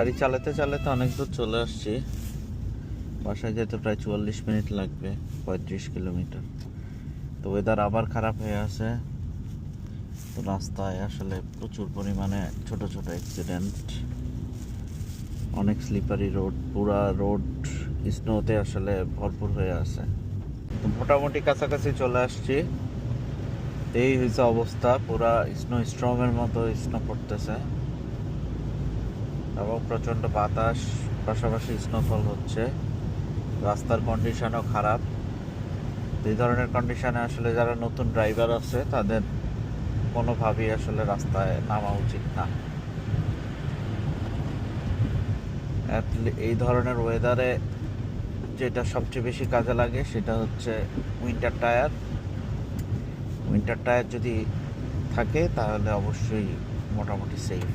গাড়ি চালাতে চালাতে অনেক দূর চলে আসছি। বাসায় যেতে প্রায় 44 মিনিট লাগবে, 35 কিলোমিটার। তো ওয়েদার আবার খারাপ হয়ে আছে। তো রাস্তায় আসলে প্রচুর পরিমাণে ছোট ছোট অ্যাক্সিডেন্ট, অনেক স্লিপারি রোড, পুরা রোড স্নোতে আসলে ভরপুর হয়ে আছে। তো মোটামুটি কাছাকাছি চলে আসছি। এই হয়েছে অবস্থা, পুরা স্নো স্ট্রমের মতো স্নো পড়তেছে এবং প্রচণ্ড বাতাস, পাশাপাশি স্নোফল হচ্ছে। রাস্তার কন্ডিশনও খারাপ। এই ধরনের কন্ডিশনে আসলে যারা নতুন ড্রাইভার আছে তাদের কোনোভাবেই আসলে রাস্তায় নামা উচিত না। এই ধরনের ওয়েদারে যেটা সবচেয়ে বেশি কাজে লাগে সেটা হচ্ছে উইন্টার টায়ার। উইন্টার টায়ার যদি থাকে তাহলে অবশ্যই মোটামুটি সেফ।